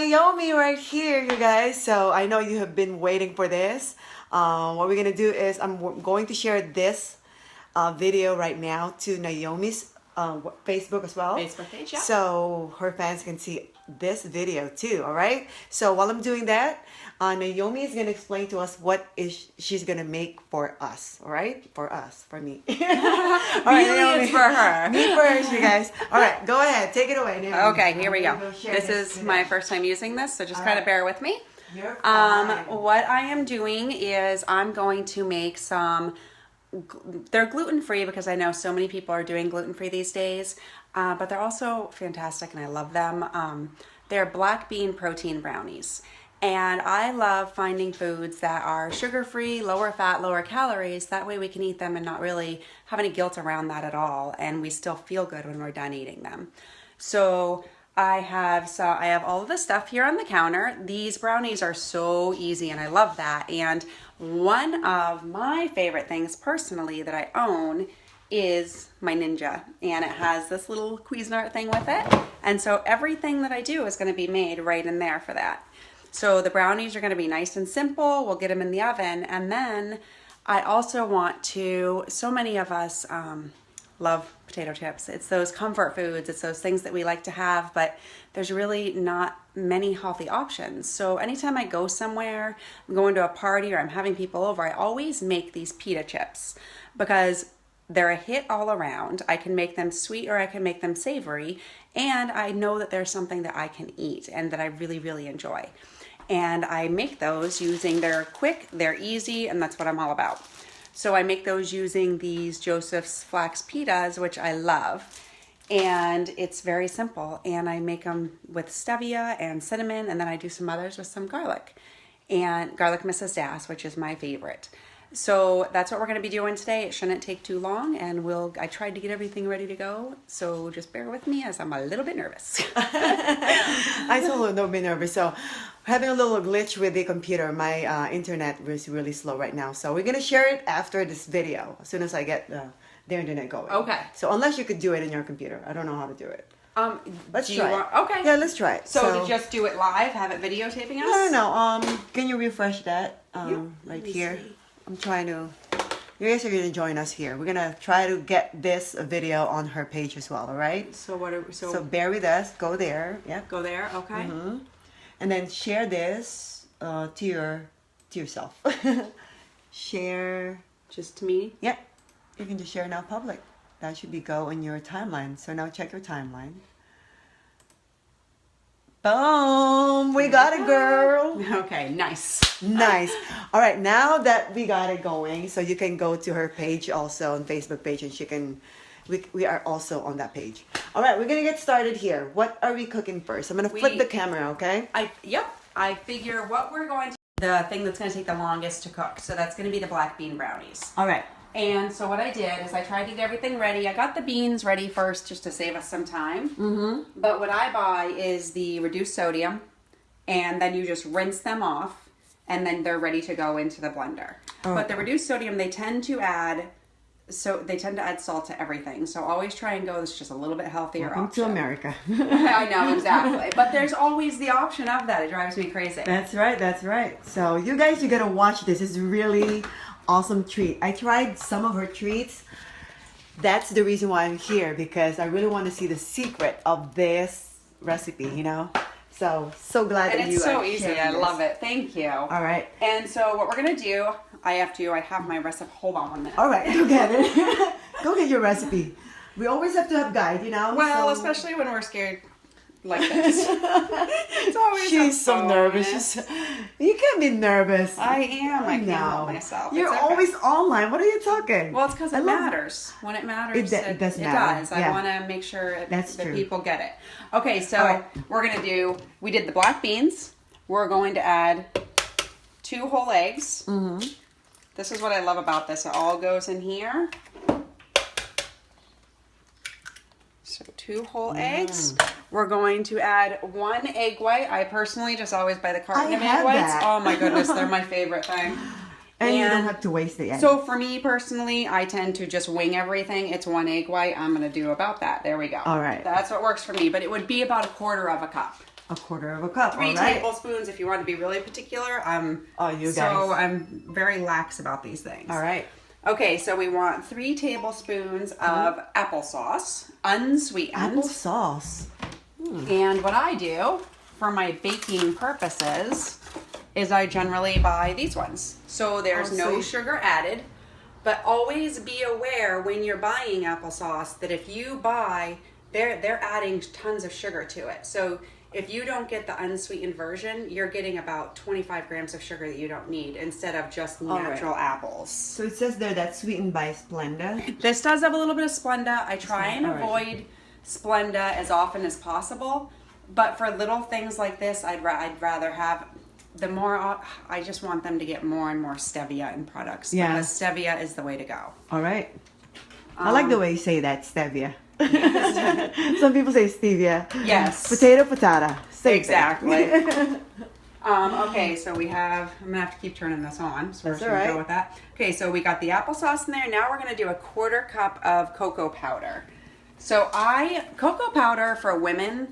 Naomi right here, you guys. So I know you have been waiting for this. What we're gonna do is I'm going to share this video right now to Naomi's Facebook as well. Facebook page, yeah. So her fans can see this video too, all right? So while I'm doing that, Naomi is going to explain to us what is she's going to make for us, all right? For us, for me. All right, Naomi. It's for her. Me first, you guys. All right, go ahead. Take it away, Naomi. Okay, here we go. This is my first time using this, so just kind of bear with me. You're fine. What I am doing is I'm going to make some... They're gluten-free because I know so many people are doing gluten-free these days, but they're also fantastic and I love them. They're black bean protein brownies, and I love finding foods that are sugar-free, lower fat, lower calories. That way we can eat them and not really have any guilt around that at all, and we still feel good when we're done eating them. So I have all of the stuff here on the counter. These brownies are so easy and I love that. And one of my favorite things personally that I own is my Ninja, and it has this little Cuisinart thing with it. And so everything that I do is going to be made right in there for that. So the brownies are going to be nice and simple. We'll get them in the oven. And then I also want to, so many of us love potato chips. It's those comfort foods. It's those things that we like to have, but there's really not many healthy options. So anytime I go somewhere, I'm going to a party or I'm having people over, I always make these pita chips because they're a hit all around. I can make them sweet or I can make them savory, and I know that there's something that I can eat and that I really, really enjoy. And I make those using, they're quick, they're easy, and that's what I'm all about. So I make those using these Joseph's flax pitas, which I love. And it's very simple. And I make them with stevia and cinnamon, and then I do some others with some garlic. And garlic Mrs. Das, which is my favorite. So that's what we're going to be doing today. It shouldn't take too long, and I tried to get everything ready to go, so just bear with me as I'm a little bit nervous. I told her don't be nervous. So having a little glitch with the computer. My internet is really slow right now, so we're going to share it after this video as soon as I get the internet going. Okay. So unless you could do it in your computer. I don't know how to do it. Let's try it. Okay. Yeah, let's try it. So to just do it live, have it videotaping us? No. Can you refresh that right here? See. I'm trying to. You guys are gonna join us here. We're gonna try to get this video on her page as well. All right. So bear with us. Go there. Yep. Go there. Okay. Mm-hmm. And then share this to yourself. Share. Just to me. Yep. You can just share now public. That should be go in your timeline. So now check your timeline. Boom! We got it, girl. Okay, nice. Nice. All right, now that we got it going, so you can go to her page also on Facebook page, and she can. We are also on that page. All right, we're gonna get started here. What are we cooking first? I'm gonna flip the camera, okay? I figure what we're going to. The thing that's going to take the longest to cook, so that's going to be the black bean brownies. All right. And so what I did is I tried to get everything ready. I got the beans ready first just to save us some time. Mm-hmm. But what I buy is the reduced sodium, and then you just rinse them off, and then they're ready to go into the blender. Oh. But the reduced sodium, they tend to add salt to everything. So always try and go with just a little bit healthier Welcome option. to America. I know, exactly. But there's always the option of that. It drives me crazy. That's right. That's right. So you guys, you gotta watch this. It's really awesome treat. I tried some of her treats. That's the reason why I'm here, because I really want to see the secret of this recipe, you know? So glad that you are. And it's so easy. I this. love it. Thank you. All right. And so what we're going to do, I have my recipe. Hold on 1 minute. All right. Go get it. Go get your recipe. We always have to have guide, you know? Well, especially when we're scared like this. It's always She's so nervous. You can't be nervous. I am. I can't help myself. You're okay. always online. What are you talking? Well, it's because it matters. When it matters, it does matter. It does. I want to make sure that true. people get it. Okay, so we're going to do, we did the black beans. We're going to add 2 whole eggs. Mm-hmm. This is what I love about this. It all goes in here. So 2 whole eggs. We're going to add 1 egg white. I personally just always buy the carton of egg whites. That. Oh my goodness, they're my favorite thing. And you don't have to waste the egg. So for me personally, I tend to just wing everything. It's 1 egg white. I'm going to do about that. There we go. All right. That's what works for me. But it would be about 1/4 cup. A quarter of a cup. 3 all right. tablespoons if you want to be really particular. Oh, you guys. So I'm very lax about these things. All right. Okay, so we want 3 tablespoons of applesauce, unsweetened. Applesauce. And what I do for my baking purposes is I generally buy these ones. So there's no sugar added, but always be aware when you're buying applesauce that if you buy, they're adding tons of sugar to it. So if you don't get the unsweetened version, you're getting about 25 grams of sugar that you don't need instead of just natural apples. So it says there that's sweetened by Splenda. This does have a little bit of Splenda. I try and avoid Splenda as often as possible, but for little things like this, I'd rather have the more. I just want them to get more and more stevia in products. Yeah, because stevia is the way to go. All right. I like the way you say that, stevia. Some people say stevia. Yes. Potato, patata. Same exactly. Okay, so we have. I'm gonna have to keep turning this on. So we're just gonna go with that. Okay, so we got the applesauce in there. Now we're gonna do a quarter cup of cocoa powder. So cocoa powder for women.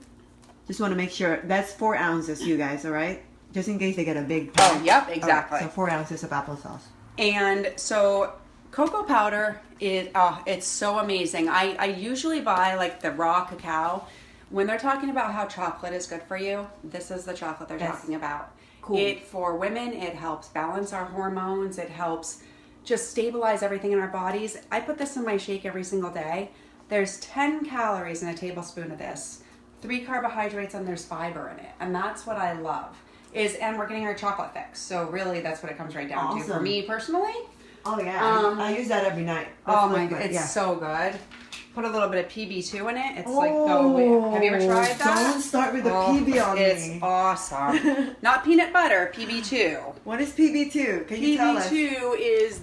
Just want to make sure that's 4 ounces, you guys. All right. Just in case they get a big pan. Oh, yep, exactly. Right, so 4 ounces of applesauce. And so cocoa powder is it's so amazing. I usually buy like the raw cacao. When they're talking about how chocolate is good for you, this is the chocolate they're talking about. Cool. For women, it helps balance our hormones. It helps just stabilize everything in our bodies. I put this in my shake every single day. There's 10 calories in a tablespoon of this, 3 carbohydrates, and there's fiber in it. And that's what I love. And we're getting our chocolate fix. So really, that's what it comes right down to. For me personally. Oh yeah, I use that every night. That's oh my god, it's so good. Put a little bit of PB2 in it. It's like have you ever tried that? Don't start with the PB on me. It's awesome. Not peanut butter, PB2. What is PB2? Can you tell us? PB2 is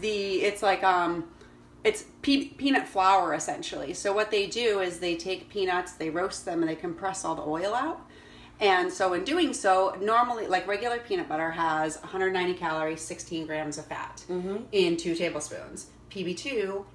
it's peanut flour essentially. So what they do is they take peanuts, they roast them, and they compress all the oil out. And so in doing so, normally, like regular peanut butter has 190 calories, 16 grams of fat in 2 tablespoons. PB2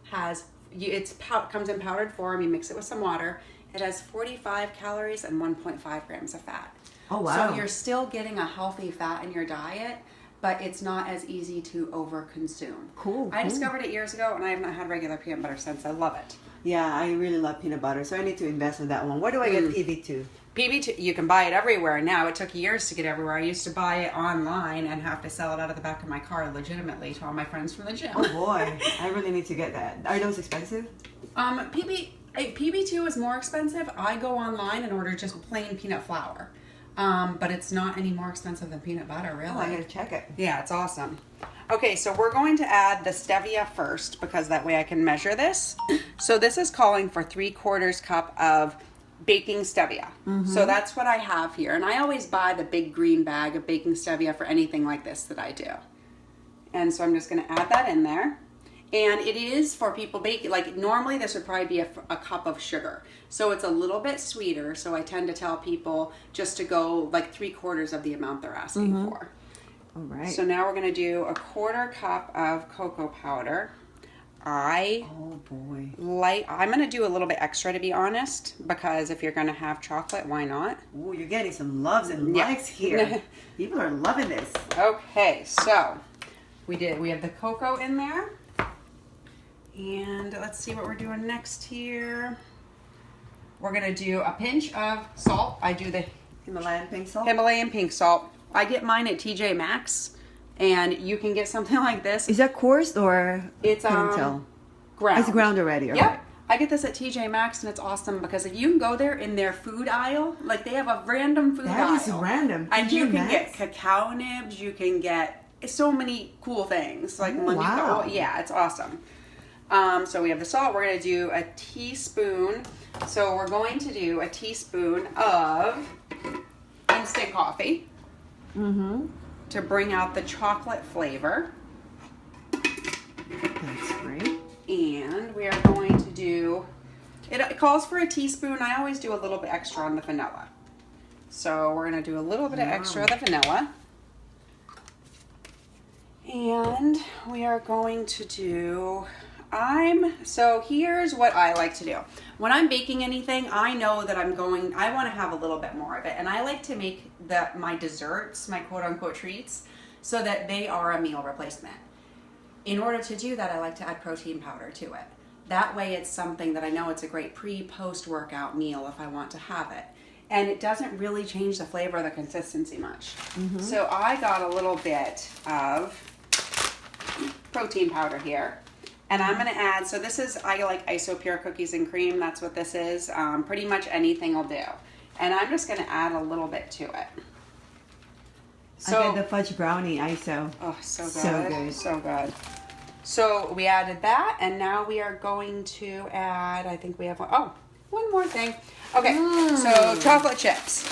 comes in powdered form. You mix it with some water. It has 45 calories and 1.5 grams of fat. Oh, wow. So you're still getting a healthy fat in your diet, but it's not as easy to overconsume. Cool. I discovered it years ago, and I have not had regular peanut butter since. I love it. Yeah, I really love peanut butter, so I need to invest in that one. Where do I get PB2? PB2, you can buy it everywhere now. It took years to get everywhere. I used to buy it online and have to sell it out of the back of my car legitimately to all my friends from the gym. Oh boy, I really need to get that. Are those expensive? PB2 is more expensive. I go online and order just plain peanut flour. But it's not any more expensive than peanut butter, really. Oh, I gotta check it. Yeah, it's awesome. Okay, so we're going to add the stevia first because that way I can measure this. So this is calling for 3/4 cup of baking stevia. So that's what I have here. And I always buy the big green bag of baking stevia for anything like this that I do. And so I'm just going to add that in there. And it is for people baking, like normally this would probably be a cup of sugar. So it's a little bit sweeter. So I tend to tell people just to go like 3/4 of the amount they're asking for. All right. So now we're going to do a 1/4 cup of cocoa powder. Oh boy. I'm going to do a little bit extra to be honest, because if you're going to have chocolate, why not? Oh, you're getting some loves and likes here. People are loving this. Okay, so we have the cocoa in there. And let's see what we're doing next here. We're going to do a pinch of salt. I do the Himalayan pink salt? Himalayan pink salt. I get mine at TJ Maxx. And you can get something like this. Is that coarse or it's ground? It's ground already. Yep. Right. I get this at TJ Maxx and it's awesome because if you can go there in their food aisle, like they have a random food aisle. That is random. And you can get cacao nibs, you can get so many cool things. Like wow. Yeah, it's awesome. So we have the salt. We're going to do a teaspoon. So we're going to do a teaspoon of instant coffee. To bring out the chocolate flavor. That's great. And we are going to do, it calls for a teaspoon. I always do a little bit extra on the vanilla. So we're going to do a little bit of extra of the vanilla. And we are going to do So here's what I like to do. When I'm baking anything, I know that I want to have a little bit more of it. And I like to make my desserts, my quote unquote treats, so that they are a meal replacement. In order to do that, I like to add protein powder to it. That way it's something that I know it's a great post workout meal if I want to have it. And it doesn't really change the flavor or the consistency much. So I got a little bit of protein powder here. And I'm going to add, so this is, I like Isopure cookies and cream. That's what this is. Pretty much anything will do. And I'm just going to add a little bit to it. So, I get the fudge brownie ISO. Oh, so good. So good. So good. So we added that, and now we are going to add, I think we have one more thing. Okay, so chocolate chips.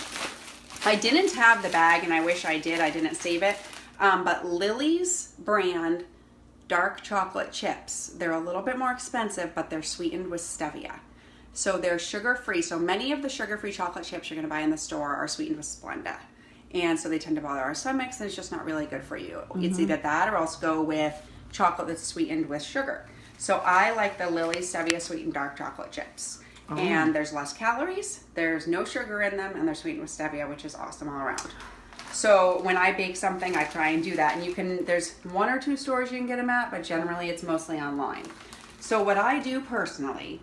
I didn't have the bag, and I wish I did. I didn't save it. But Lily's brand dark chocolate chips. They're a little bit more expensive, but they're sweetened with stevia. So they're sugar-free. So many of the sugar-free chocolate chips you're going to buy in the store are sweetened with Splenda. And so they tend to bother our stomachs, and it's just not really good for you. It's either that or else go with chocolate that's sweetened with sugar. So I like the Lily's stevia sweetened dark chocolate chips. And there's less calories, there's no sugar in them, and they're sweetened with stevia, which is awesome all around. So when I bake something, I try and do that. And there's 1 or 2 stores you can get them at, but generally it's mostly online. So what I do personally,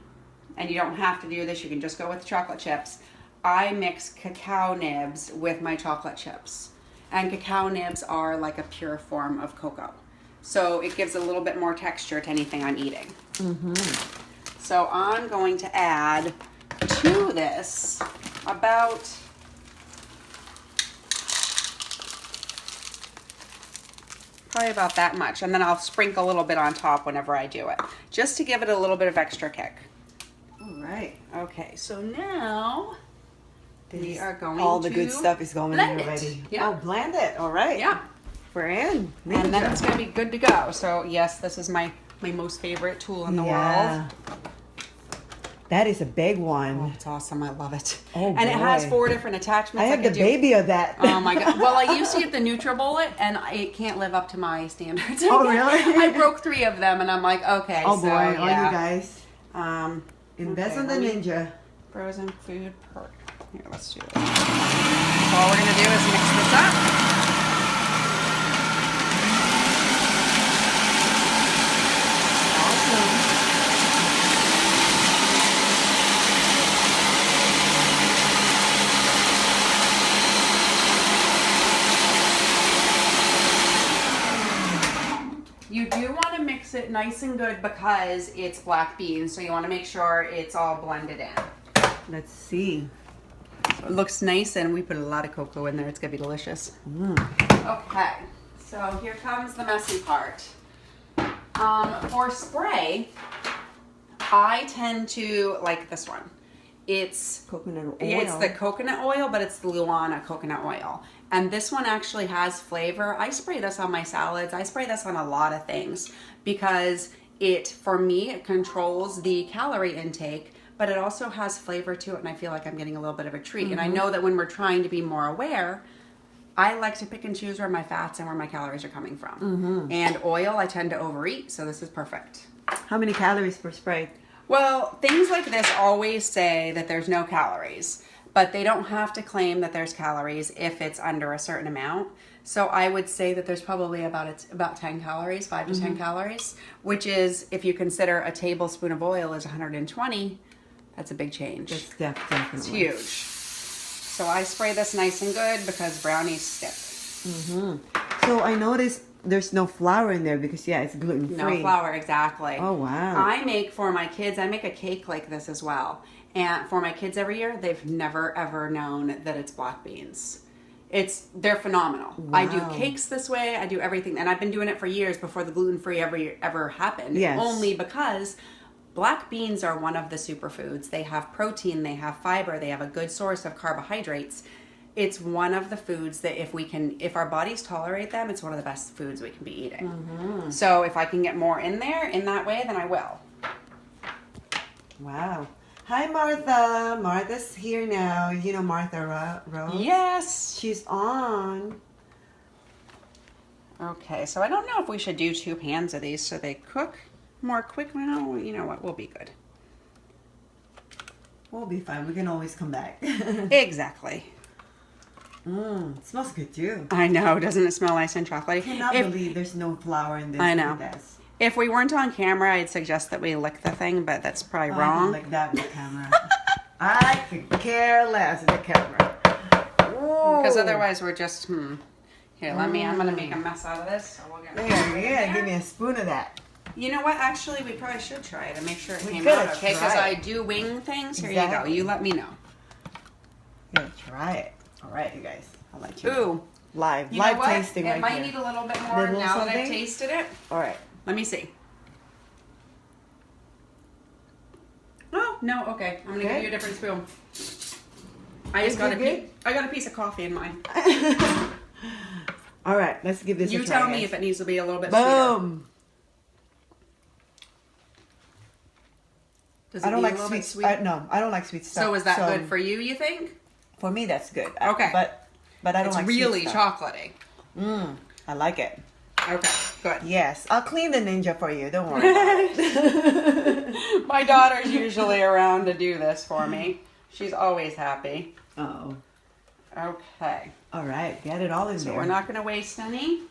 and you don't have to do this, you can just go with chocolate chips, I mix cacao nibs with my chocolate chips. And cacao nibs are like a pure form of cocoa. So it gives a little bit more texture to anything I'm eating. So I'm going to add to this about probably about that much, and then I'll sprinkle a little bit on top whenever I do it, just to give it a little bit of extra kick. All right. Okay, so now we are going all the to good stuff is going in blend it. already. Yeah. Oh, blend it. All right. Yeah. We're in. And then it's going to be good to go. So yes, this is my most favorite tool in the world. That is a big one. Oh, it's awesome. I love it. Oh, and it has boy. 4 different attachments. I have the baby of that. Oh my God. Well, I used to get the NutriBullet, and it can't live up to my standards. Oh, really? I broke 3 of them, and I'm like, okay. Oh, so, boy. yeah. All you guys. Invest in the Ninja. Frozen food perk. Here, let's do this. So all we're going to do is mix this up. You do want to mix it nice and good because it's black beans, so you want to make sure it's all blended in. Let's see. So it looks nice, and we put a lot of cocoa in there. It's going to be delicious. Okay, so here comes the messy part. For spray, I tend to like this one. It's coconut oil. It's the coconut oil, but it's the Luana coconut oil. And this one actually has flavor. I spray this on my salads. I spray this on a lot of things because for me, it controls the calorie intake, but it also has flavor to it, and I feel like I'm getting a little bit of a treat. And I know that when we're trying to be more aware, I like to pick and choose where my fats and where my calories are coming from. And oil, I tend to overeat, so this is perfect. How many calories per spray? Well, things like this always say that there's no calories, but they don't have to claim that there's calories if it's under a certain amount. So I would say that there's probably about 10 calories, 5 to 10 calories, which is, if you consider a tablespoon of oil is 120, that's a big change. That's definitely. It's huge. So I spray this nice and good because brownies stick. So I noticed there's no flour in there because, yeah, it's gluten-free. No flour, exactly. Oh, wow. I make for my kids, I make a cake like this as well. And for my kids every year, they've never, ever known that it's black beans. They're phenomenal. Wow. I do cakes this way. I do everything. And I've been doing it for years before the gluten-free ever happened. Yes. Only because black beans are one of the superfoods. They have protein, they have fiber, they have a good source of carbohydrates. It's one of the foods that if our bodies tolerate them, it's one of the best foods we can be eating. So if I can get more in there in that way, then I will. Wow. Hi, Martha. Martha's here now. You know Martha Rose? Yes. She's on. Okay, so I don't know if we should do 2 pans of these so they cook. more quick. Well, you know what? We'll be good. We'll be fine. We can always come back. Exactly. It smells good too. I know. Doesn't it smell nice and chocolatey? I cannot believe there's no flour in this. I know. Look at this. If we weren't on camera, I'd suggest that we lick the thing, but that's probably I wrong. don't like that with the camera. I could care less with the camera. Because otherwise we're just, Here, I'm going to make a mess out of this. So we'll get Yeah, give me a spoon of that. You know what? Actually, we probably should try it and make sure it came gotta out okay. try Because it. I do wing things. Here you go. Exactly. You let me know. Yeah, try it. All right, you guys. I'll let you know. Ooh. Live You know what? tasting It right might here. need a little bit more Little now that I've something? tasted it. All right. Let me see. Oh, no, okay. I'm going to give you a different spoon. I just got a piece of coffee in mine. All right, let's give this a try. You tell me guys. if it needs to be a little bit sweeter. Boom. Does I it don't need like a little sweet. bit sweet? No, I don't like sweet stuff. So is that good for you, you think? For me, that's good. Okay. But I don't It's like really sweet stuff. chocolatey. I like it. Okay, good. Yes, I'll clean the ninja for you. Don't worry. About it. My daughter's usually around to do this for me. She's always happy. Oh. Okay. All right, get it all in So there. we're not going to waste any.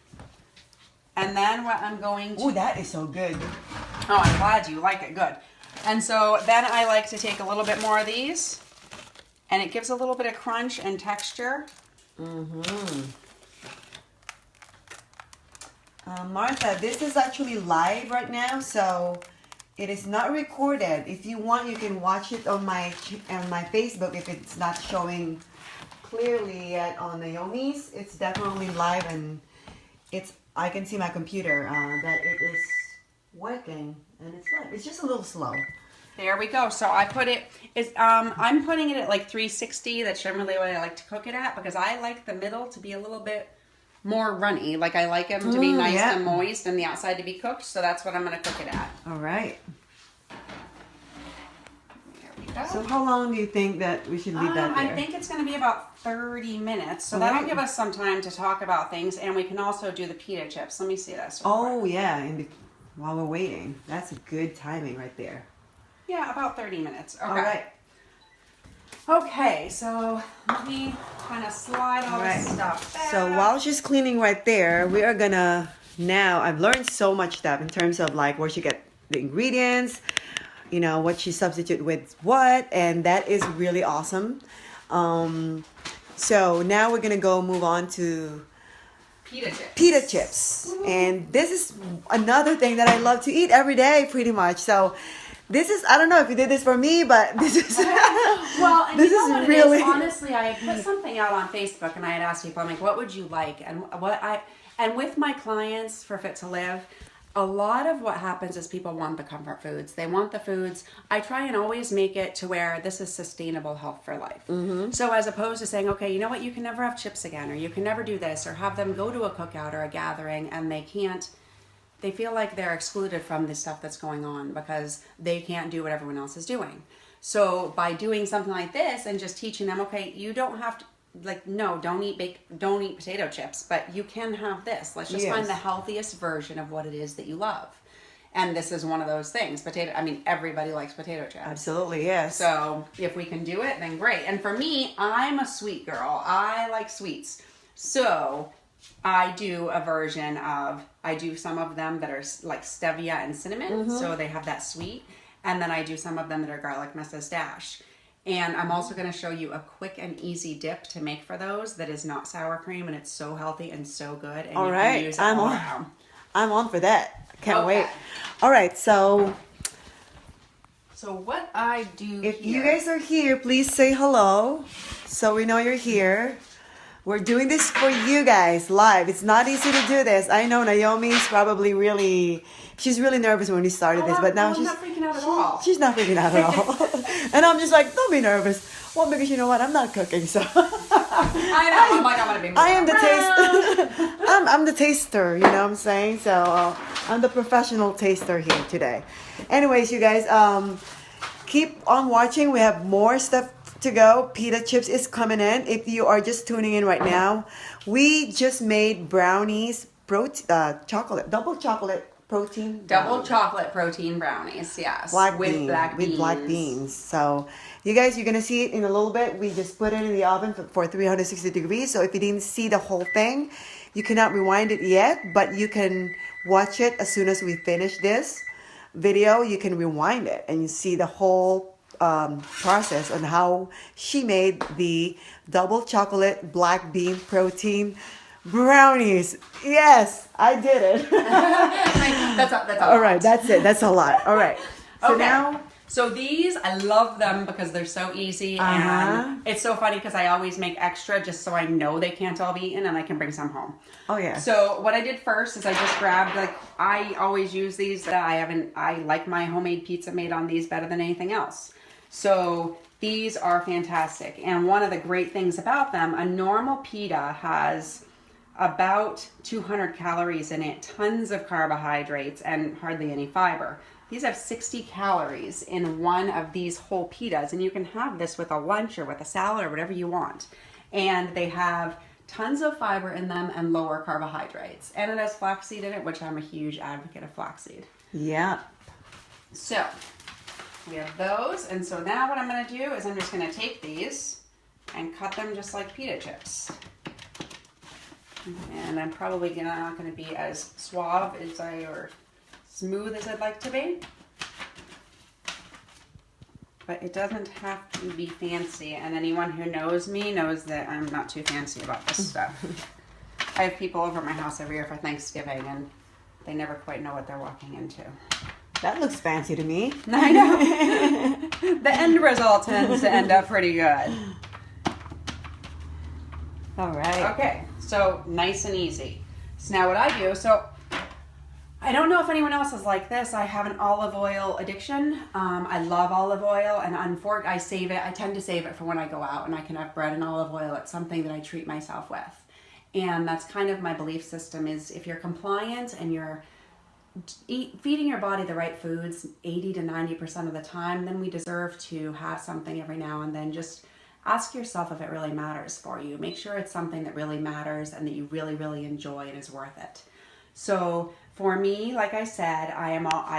And then what I'm going to... Ooh, that is so good. Oh, I'm glad you like it. Good. And so then I like to take a little bit more of these. And it gives a little bit of crunch and texture. Martha, this is actually live right now, so it is not recorded. If you want, you can watch it on my Facebook if it's not showing clearly yet on Naomi's. It's definitely live, and I can see my computer that it is working, and it's live. It's just a little slow. There we go. So I put it, I'm putting it at like 360. That's generally what I like to cook it at because I like the middle to be a little bit more runny. Like I like them to be nice and moist and the outside to be cooked. So that's what I'm going to cook it at. All right. There we go. So how long do you think that we should leave that there? I think it's going to be about 30 minutes. So All that'll right. give us some time to talk about things. And we can also do the pita chips. Let me see this. Oh, yeah. While we're waiting. That's a good timing right there. Yeah, about 30 minutes. Okay. All right. Okay, so let me kind of slide all this stuff back. So while she's cleaning right there, we are gonna I've learned so much stuff in terms of like where she get the ingredients, you know, what she substitute with what, and that is really awesome. So now we're gonna move on to Pita chips. Pita chips. And this is another thing that I love to eat every day pretty much. So this is, I don't know if you did this for me, but this is well, and this you know is what really it is? Honestly, I put something out on Facebook and I had asked people, I'm like, what would you like? And with my clients for Fit to Live, a lot of what happens is people want the comfort foods. They want the foods. I try and always make it to where this is sustainable health for life. So as opposed to saying, okay, you know what, you can never have chips again, or you can never do this, or have them go to a cookout or a gathering and they feel like they're excluded from the stuff that's going on because they can't do what everyone else is doing. So by doing something like this and just teaching them, okay, you don't have to, like, no, don't eat potato chips, but you can have this. Let's just find the healthiest version of what it is that you love. And this is one of those things. Everybody likes potato chips. absolutely, yes. So if we can do it, then great. And for me, I'm a sweet girl. I like sweets. So I do a version of, I do some of them that are like stevia and cinnamon, so they have that sweet. And then I do some of them that are garlic Mrs. Dash. And I'm also going to show you a quick and easy dip to make for those that is not sour cream, and it's so healthy and so good. And all you right, can use it all around. I'm on for that. Can't Okay. wait. All right, so what I do if you guys are here, please say hello so we know you're here. We're doing this for you guys live. It's not easy to do this. I know Naomi's probably she's really nervous when we started this, but now I'm not freaking out at all. She's not freaking out at all. And I'm just like, don't be nervous. Well, because you know what? I'm not cooking, so. I know. I'm like, I'm going to be I am the taste. I'm the taster, you know what I'm saying? So I'm the professional taster here today. Anyways, you guys, keep on watching. We have more stuff to go. Pita chips is coming in. If you are just tuning in right now, we just made brownies, double chocolate protein? Double chocolate protein brownies, yes. With black beans. So, you guys, you're going to see it in a little bit. We just put it in the oven for 360 degrees. So, if you didn't see the whole thing, you cannot rewind it yet, but you can watch it as soon as we finish this video. You can rewind it and you see the whole process on how she made the double chocolate black bean protein brownies. Yes, I did it. That's all right. That's it. That's a lot. All right. So now. So these, I love them because they're so easy, and it's so funny because I always make extra just so I know they can't all be eaten and I can bring some home. Oh yeah. So what I did first is I just grabbed, like, I always use these. I like my homemade pizza made on these better than anything else. So these are fantastic, and one of the great things about them, a normal pita has about 200 calories in it, tons of carbohydrates, and hardly any fiber. These have 60 calories in one of these whole pitas, and you can have this with a lunch or with a salad or whatever you want. And they have tons of fiber in them and lower carbohydrates. And it has flaxseed in it, which I'm a huge advocate of flaxseed. Yeah. So we have those, and so now what I'm going to do is I'm just going to take these and cut them just like pita chips. And I'm probably not going to be as suave as or smooth as I'd like to be. But it doesn't have to be fancy, and anyone who knows me knows that I'm not too fancy about this stuff. I have people over at my house every year for Thanksgiving, and they never quite know what they're walking into. That looks fancy to me. I know. The end result tends to end up pretty good. All right. Okay, so nice and easy. So now what I do, so I don't know if anyone else is like this. I have an olive oil addiction. I love olive oil, and I save it. I tend to save it for when I go out and I can have bread and olive oil. It's something that I treat myself with. And that's kind of my belief system is if you're compliant and you're feeding your body the right foods 80 to 90% of the time, then we deserve to have something every now and then. Just ask yourself if it really matters for you. Make sure it's something that really matters and that you really, really enjoy and is worth it. So for me, like I said, I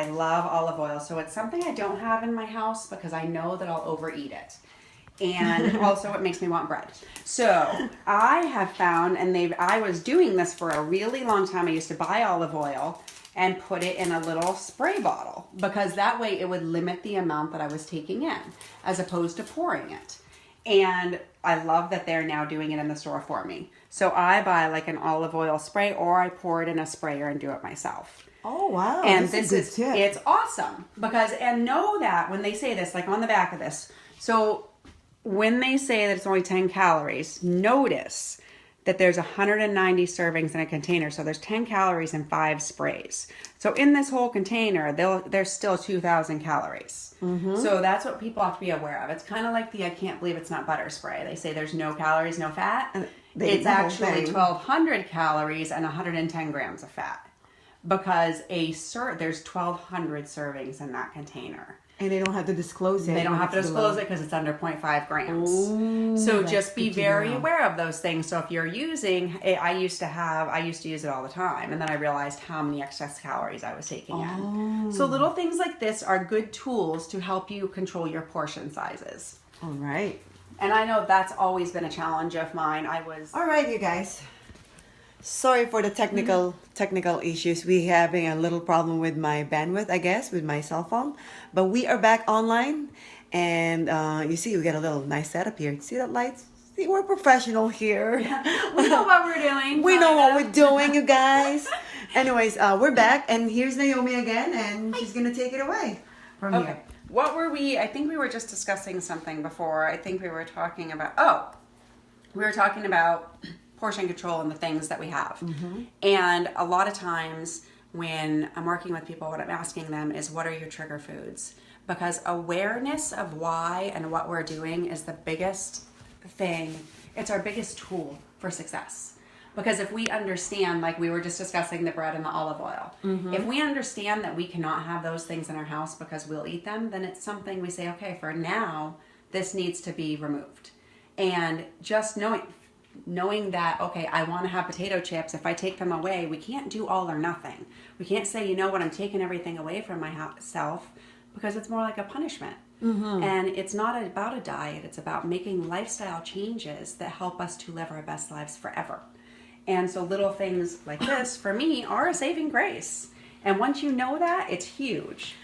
love olive oil. So it's something I don't have in my house because I know that I'll overeat it. And also it makes me want bread. So I have found, and I was doing this for a really long time. I used to buy olive oil and put it in a little spray bottle because that way it would limit the amount that I was taking in as opposed to pouring it. And I love that they're now doing it in the store for me. So I buy like an olive oil spray, or I pour it in a sprayer and do it myself. Oh, wow. And it's awesome because, and know that when they say this, like on the back of this, so when they say that it's only 10 calories, notice that there's 190 servings in a container. So there's 10 calories in 5 sprays. So in this whole container, there's still 2,000 calories. Mm-hmm. So that's what people have to be aware of. It's kind of like the I can't believe it's not butter spray. They say there's no calories, no fat. It's actually 1,200 calories and 110 grams of fat. Because there's 1,200 servings in that container. And they don't have to disclose it. They don't have to disclose it because it's under 0.5 grams. Ooh, so just be very aware of those things. So if you're using, I used to use it all the time. And then I realized how many excess calories I was taking in. So little things like this are good tools to help you control your portion sizes. All right. And I know that's always been a challenge of mine. All right, you guys. Sorry for the technical issues. We're having a little problem with my bandwidth, I guess, with my cell phone. But we are back online. And you see, we got a little nice setup here. See that lights? See, we're professional here. Yeah. We know what we're doing. We know what we're doing, you guys. Anyways, we're back. And here's Naomi again. And she's going to take it away from here. What were we? I think we were just discussing something before. I think we were talking about, portion control and the things that we have. Mm-hmm. And a lot of times when I'm working with people, what I'm asking them is, what are your trigger foods? Because awareness of why and what we're doing is the biggest thing. It's our biggest tool for success. Because if we understand, like we were just discussing the bread and the olive oil, if we understand that we cannot have those things in our house because we'll eat them, then it's something we say, okay, for now, this needs to be removed. And just knowing, knowing that, okay, I want to have potato chips. If I take them away, we can't do all or nothing. We can't say, you know what, I'm taking everything away from myself, because it's more like a punishment. And it's not about a diet. It's about making lifestyle changes that help us to live our best lives forever. And so little things like this, for me, are a saving grace. And once you know that, it's huge.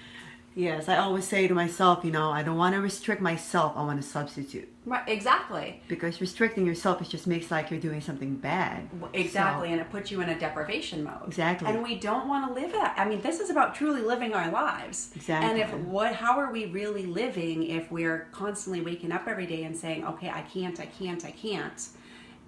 Yes, I always say to myself, you know, I don't want to restrict myself. I want to substitute. Right, exactly. Because restricting yourself, it just makes like you're doing something bad. Exactly, So, and it puts you in a deprivation mode. Exactly. And we don't want to live that. I mean, this is about truly living our lives. Exactly. And how are we really living if we're constantly waking up every day and saying, okay, I can't,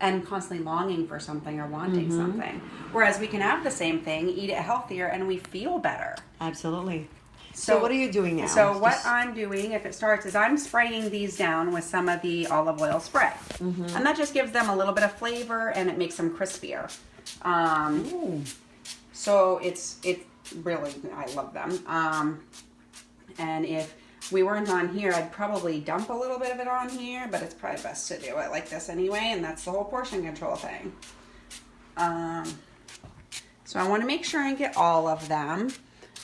and constantly longing for something or wanting something. Whereas we can have the same thing, eat it healthier, and we feel better. Absolutely. So what are you doing now? So what I'm doing, if it starts, is I'm spraying these down with some of the olive oil spray. And that just gives them a little bit of flavor, and it makes them crispier. So it's really, I love them. And if we weren't on here, I'd probably dump a little bit of it on here, but it's probably best to do it like this anyway, and that's the whole portion control thing. So I want to make sure and get all of them,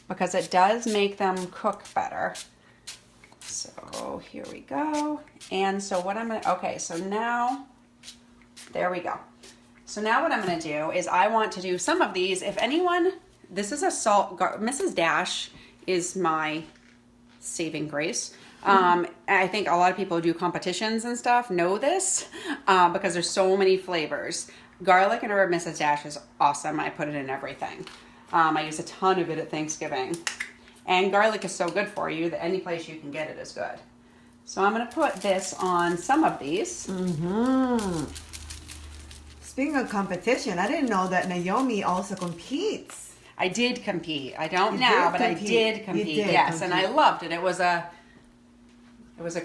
because it does make them cook better. So here we go. And so what I'm gonna, okay, so now, there we go. So now what I'm gonna do is I want to do some of these. If anyone, this is a Mrs. Dash is my saving grace. I think a lot of people who do competitions and stuff know this because there's so many flavors. Garlic and herb Mrs. Dash is awesome. I put it in everything. I use a ton of it at Thanksgiving. And garlic is so good for you that any place you can get it is good. So I'm going to put this on some of these. Speaking of competition, I didn't know that Naomi also competes. I did compete. I don't now, but I did compete. Yes, and I loved it. It was a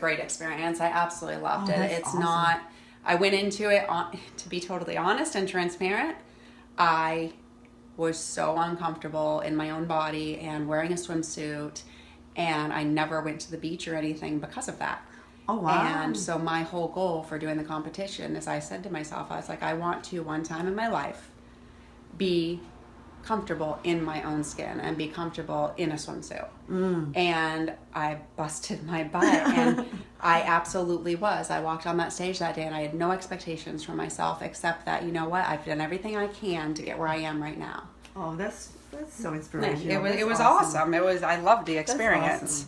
great experience. I absolutely loved it. It's awesome. I went into it, to be totally honest and transparent, I was so uncomfortable in my own body and wearing a swimsuit, and I never went to the beach or anything because of that. Oh, wow. And so my whole goal for doing the competition is I said to myself, I was like, I want to, one time in my life, be comfortable in my own skin and be comfortable in a swimsuit. And I busted my butt, and I absolutely was. I walked on that stage that day and I had no expectations for myself except that, you know what, I've done everything I can to get where I am right now. Oh, that's so inspirational. It was awesome. I loved the experience.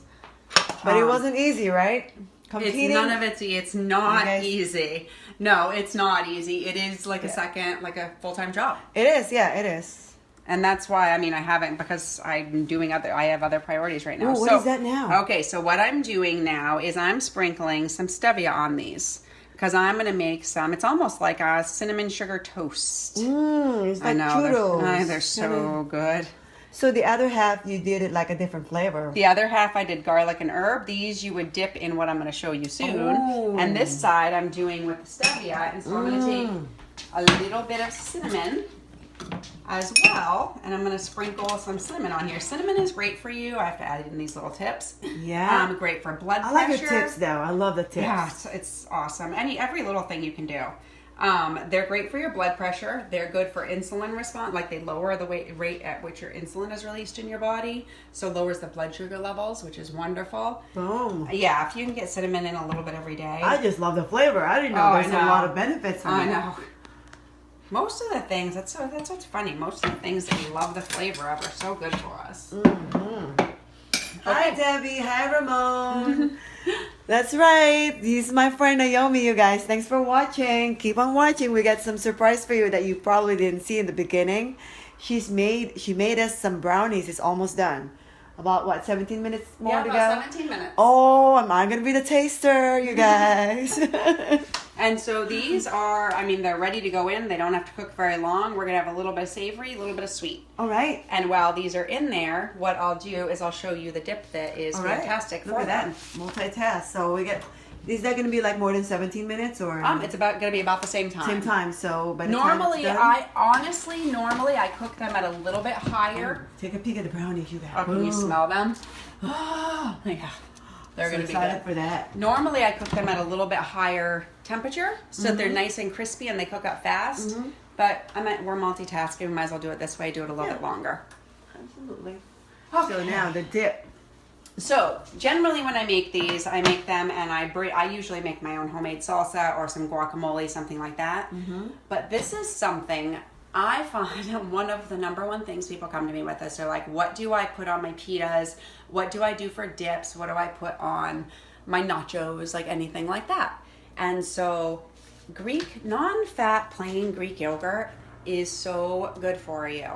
Awesome. But it wasn't easy, right? Competing? It's not easy. No, it's not easy. It is like a full-time job. It is, yeah, it is. And that's why, I haven't, because I'm doing I have other priorities right now. Ooh, what is that now? Okay, so what I'm doing now is I'm sprinkling some stevia on these, because I'm going to make some, it's almost like a cinnamon sugar toast. It's like churros. They're so good. So the other half, you did it like a different flavor. The other half, I did garlic and herb. These you would dip in what I'm going to show you soon. Ooh. And this side, I'm doing with the stevia. And so I'm going to take a little bit of cinnamon as well, and I'm going to sprinkle some cinnamon on here. Cinnamon is great for you. I have to add it in these little tips. Yeah. Great for blood pressure. I like the tips though. I love the tips. Yeah, it's awesome. Every little thing you can do. They're great for your blood pressure. They're good for insulin response. Like, they lower the rate at which your insulin is released in your body, so lowers the blood sugar levels, which is wonderful. Boom. Yeah, if you can get cinnamon in a little bit every day. I just love the flavor. I didn't know there's a lot of benefits from it. I know. Most of the things, that's what's funny. Most of the things that we love the flavor of are so good for us. Okay. Hi, Debbie. Hi, Ramon. That's right. He's my friend Naomi, you guys. Thanks for watching. Keep on watching. We got some surprise for you that you probably didn't see in the beginning. She made us some brownies. It's almost done. About what, 17 minutes more to go? Yeah, about 17 minutes. Oh, am I going to be the taster, you guys? And so these are, they're ready to go in. They don't have to cook very long. We're going to have a little bit of savory, a little bit of sweet. All right. And while these are in there, what I'll do is I'll show you the dip that is fantastic for them. Multitask. So we get, is that going to be like more than 17 minutes or? It's going to be about the same time. Same time. So by the normally, time I cook them at a little bit higher. Take a peek at the brownies, you guys. Oh, can you smell them? Oh, yeah. They're going to be excited good for that. Normally I cook them at a little bit higher temperature so that they're nice and crispy and they cook up fast. But we're multitasking. We might as well do it this way, do it a little bit longer. Absolutely. Okay. So now the dip. So generally when I make these, I make them and I usually make my own homemade salsa or some guacamole, something like that. But this is something I find one of the number one things people come to me with is they're like, what do I put on my pitas? What do I do for dips? What do I put on my nachos? Like anything like that. And so Greek, non-fat, plain Greek yogurt is so good for you.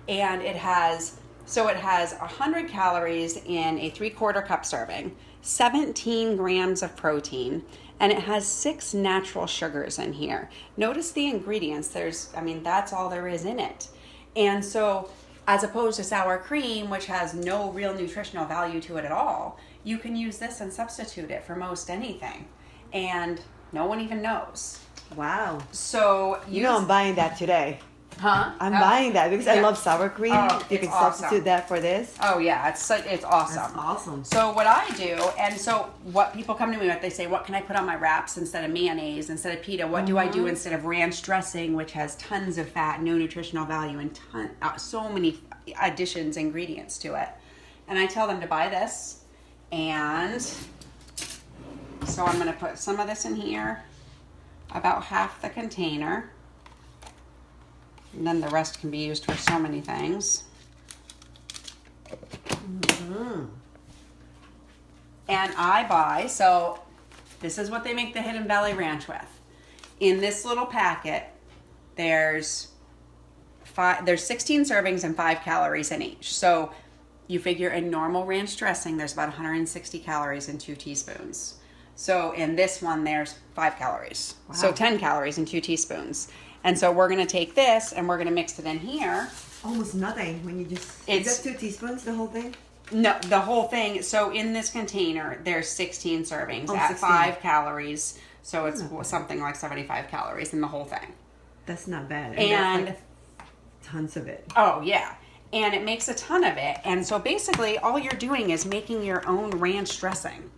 And it has 100 calories in a 3/4 cup serving, 17 grams of protein, and it has 6 natural sugars in here. Notice the ingredients. That's all there is in it. And so as opposed to sour cream, which has no real nutritional value to it at all, you can use this and substitute it for most anything. And no one even knows. Wow. So I'm buying that today. Huh? I'm buying that because I love sour cream. You can substitute that for this. Oh yeah, it's awesome. That's awesome. So what I do, and so what people come to me with, they say, what can I put on my wraps instead of mayonnaise, instead of pita? What do I do instead of ranch dressing, which has tons of fat, no nutritional value, and so many additions, ingredients to it? And I tell them to buy this. And so I'm going to put some of this in here, about half the container. And then the rest can be used for so many things. And I buy, so this is what they make the Hidden Valley Ranch with. In this little packet, there's 16 servings and 5 calories in each. So you figure in normal ranch dressing, there's about 160 calories in 2 teaspoons. So in this one, there's 5 calories. Wow. So 10 calories in 2 teaspoons. And so we're going to take this and we're going to mix it in here. Almost nothing when you just... Is that 2 teaspoons, the whole thing? No, the whole thing. So in this container, there's 16 servings at 16. 5 calories. So it's something like 75 calories in the whole thing. That's not bad. And that's like tons of it. Oh, yeah. And it makes a ton of it. And so basically all you're doing is making your own ranch dressing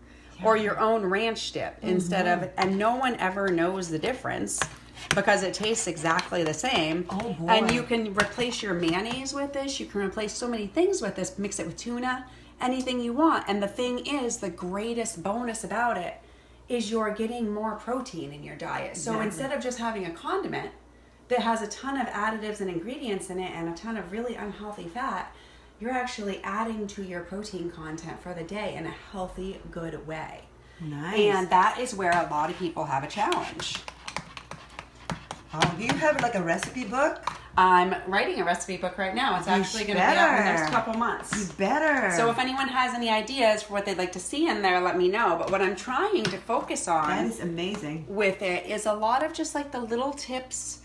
or your own ranch dip instead of... And no one ever knows the difference, because it tastes exactly the same. Oh boy. And you can replace your mayonnaise with this. You can replace so many things with this. Mix it with tuna, anything you want. And the thing is, the greatest bonus about it is you're getting more protein in your diet. So instead of just having a condiment that has a ton of additives and ingredients in it and a ton of really unhealthy fat, you're actually adding to your protein content for the day in a healthy, good way. Nice. And that is where a lot of people have a challenge. Do you have like a recipe book? I'm writing a recipe book right now. It's actually going to be out in the next couple months. You better. So if anyone has any ideas for what they'd like to see in there, let me know. But what I'm trying to focus on... That is amazing. ...with it is a lot of just like the little tips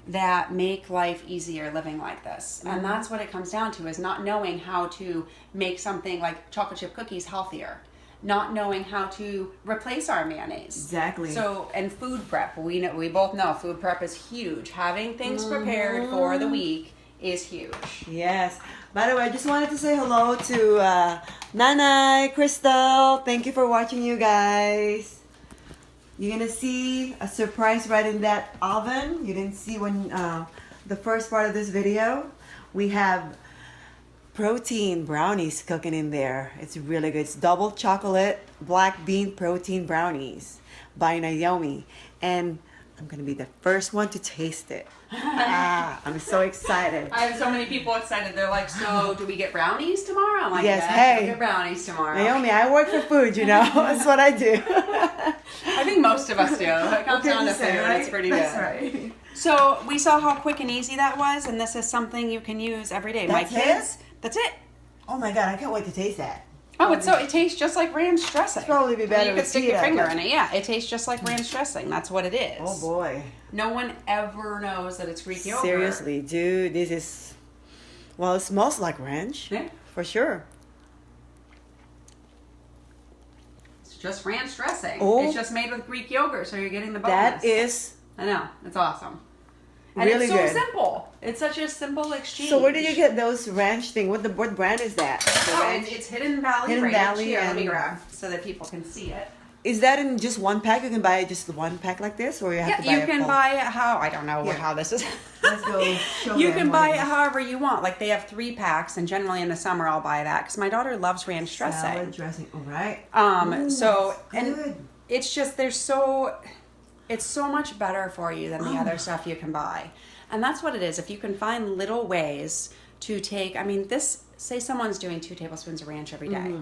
that make life easier living like this. And that's what it comes down to, is not knowing how to make something like chocolate chip cookies healthier. Not knowing how to replace our mayonnaise. Exactly. So, and food prep. We both know food prep is huge. Having things prepared for the week is huge. Yes. By the way, I just wanted to say hello to Nanai, Crystal. Thank you for watching, you guys. You're going to see a surprise right in that oven. You didn't see when the first part of this video. We have protein brownies cooking in there. It's really good. It's double chocolate black bean protein brownies by Naomi, and I'm gonna be the first one to taste it. I'm so excited. I have so many people excited. They're like, so do we get brownies tomorrow? I'm like, yes, we'll get brownies tomorrow. Naomi, I work for food, that's what I do. I think most of us do. It comes down to food. Right? It's pretty good. That's right. So we saw how quick and easy that was, and this is something you can use every day. That's My kids, that's it. Oh my God, I can't wait to taste that. Oh, it tastes just like ranch dressing. It'd probably be better. You could stick your finger in it. Yeah, it tastes just like ranch dressing. That's what it is. Oh boy. No one ever knows that it's Greek yogurt. Seriously, dude, this is... Well, it smells like ranch. Yeah. For sure. It's just ranch dressing. Oh. It's just made with Greek yogurt, so you're getting the bonus. That is... I know. It's awesome. And really it's so good. simple. It's such a simple exchange. So where did you get those ranch thing? What brand is that? It's Hidden Valley Hidden Ranch. Valley Here, let and- me grab so that people can see it. Is that in just one pack? You can buy just one pack like this, or you have to buy You a can full? buy it how, I don't know Here. how this is. Let's go show You them can what buy it it is. however you want. Like they have 3 packs, and generally in the summer I'll buy that because my daughter loves ranch dressing. Salad dressing. All right. So that's and good. it's just it's so much better for you than the other stuff you can buy, and that's what it is. If you can find little ways to take, I mean, say someone's doing 2 tablespoons of ranch every day.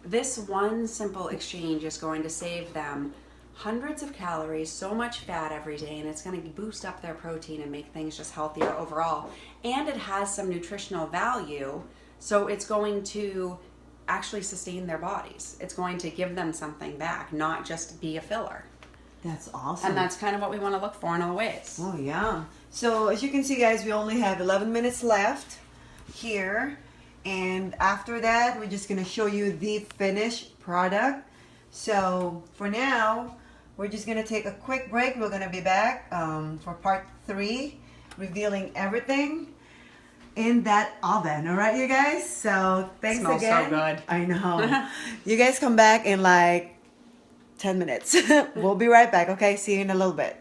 This one simple exchange is going to save them hundreds of calories, so much fat every day, and it's going to boost up their protein and make things just healthier overall. And it has some nutritional value, so it's going to actually sustain their bodies. It's going to give them something back, not just be a filler. That's awesome. And that's kind of what we want to look for in all ways. Oh yeah. So as you can see, guys, we only have 11 minutes left here. And after that, we're just going to show you the finished product. So for now, we're just going to take a quick break. We're going to be back for part 3, revealing everything in that oven. All right, you guys? So thanks Smells again. so good. I know. You guys come back in like 10 minutes. We'll be right back, okay? See you in a little bit.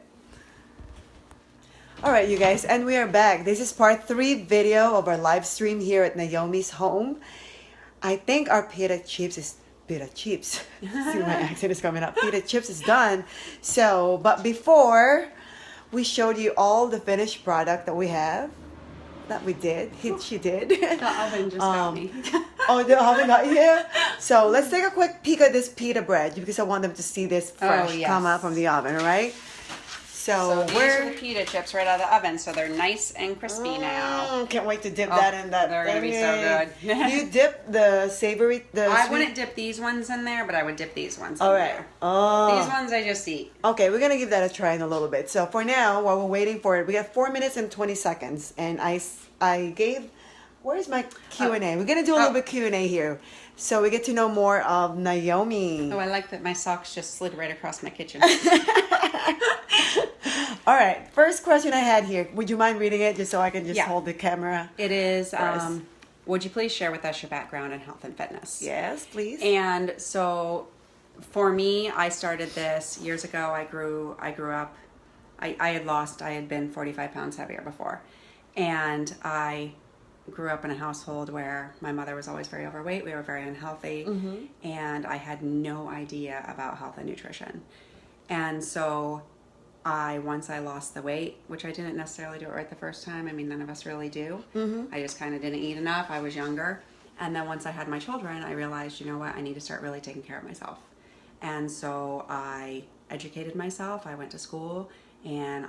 Alright, you guys, and we are back. This is part 3 video of our live stream here at Naomi's home. I think our pita chips. See, my accent is coming up. Pita chips is done. So, but before, we showed you all the finished product that we have. That we did. She did. The oven just got me. Oh, the oven got you? So let's take a quick peek at this pita bread because I want them to see this fresh yes. come out from the oven, all right? So these are the pita chips right out of the oven, so they're nice and crispy now. Can't wait to dip that in that. They're gonna be so good. You dip the savory, I sweet? wouldn't dip these ones in there, but I would dip these ones in All right. there. Oh. These ones I just eat. Okay, we're gonna give that a try in a little bit. So for now, while we're waiting for it, we got 4 minutes and 20 seconds, and I gave. Where's my Q&A? We're gonna do a little bit Q&A here, so we get to know more of Naomi. Oh, I like that my socks just slid right across my kitchen. All right, first question I had here. Would you mind reading it just so I can just Yeah. hold the camera? It is, us. would you please share with us your background in health and fitness? Yes, please. And so for me, I started this years ago. I grew up, I had been 45 pounds heavier before. And I grew up in a household where my mother was always very overweight. We were very unhealthy. And I had no idea about health and nutrition. And so once I lost the weight, which I didn't necessarily do it right the first time. I mean, none of us really do. I just kind of didn't eat enough. I was younger. And then once I had my children, I realized, you know what, I need to start really taking care of myself. And so I educated myself. I went to school, and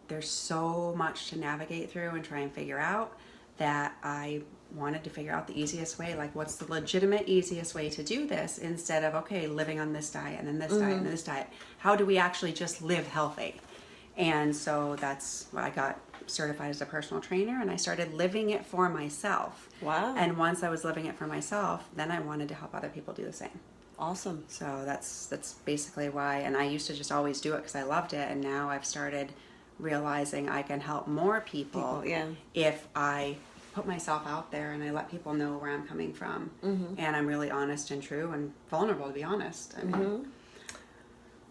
there's so much to navigate through and try and figure out that I wanted to figure out the easiest way, like what's the legitimate easiest way to do this instead of, okay, living on this diet and then this diet and this diet. How do we actually just live healthy? And so that's why I got certified as a personal trainer, and I started living it for myself. Wow. And once I was living it for myself, then I wanted to help other people do the same. Awesome. So that's basically why. And I used to just always do it because I loved it, and now I've started realizing I can help more people if I put myself out there and I let people know where I'm coming from, and I'm really honest and true and vulnerable, to be honest. I mean,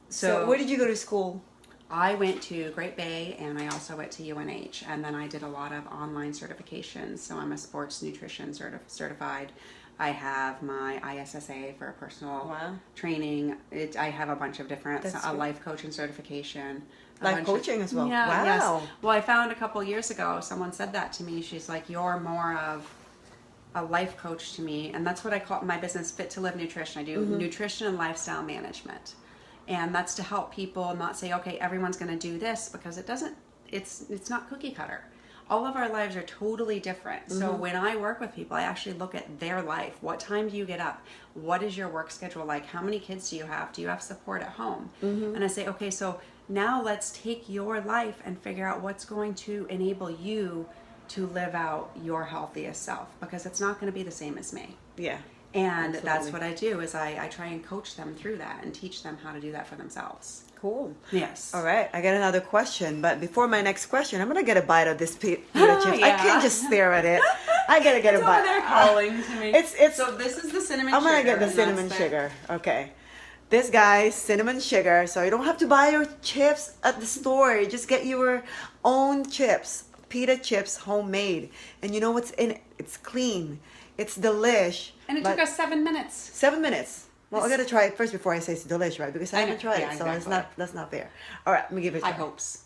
So where did you go to school? I went to Great Bay, and I also went to UNH, and then I did a lot of online certifications. So I'm a sports nutrition certified. I have my ISSA for personal training. I have a bunch of different, a life coaching certification. Life coaching as well? Yeah. Wow. Yes. Well, I found a couple years ago, someone said that to me. She's like, you're more of a life coach to me. And that's what I call my business, Fit to Live Nutrition. I do nutrition and lifestyle management. And that's to help people not say, okay, everyone's going to do this, because it's not cookie cutter. All of our lives are totally different. So when I work with people, I actually look at their life. What time do you get up? What is your work schedule like? How many kids do you have? Do you have support at home? And I say, okay, so now let's take your life and figure out what's going to enable you to live out your healthiest self, because it's not going to be the same as me. Yeah. And that's Absolutely. what I do is I try and coach them through that and teach them how to do that for themselves. Cool. Yes. All right, I got another question, but before my next question, I'm gonna get a bite of this pita chips. I Yeah. can't just stare at it. I gotta get It's a bite. over there calling to me. It's. So this is the cinnamon I'm sugar. gonna get the and cinnamon that's the- sugar. Okay. This guy's cinnamon sugar, so you don't have to buy your chips at the store. You just get your own chips, pita chips, homemade. And you know what's in it? It's clean. It's delish. And it but took us 7 minutes. 7 minutes. Well, I gotta try it first before I say it's delish, right? Because I I haven't know. tried Yeah, it, so exactly. that's not fair. All right, let me give it a try. High hopes.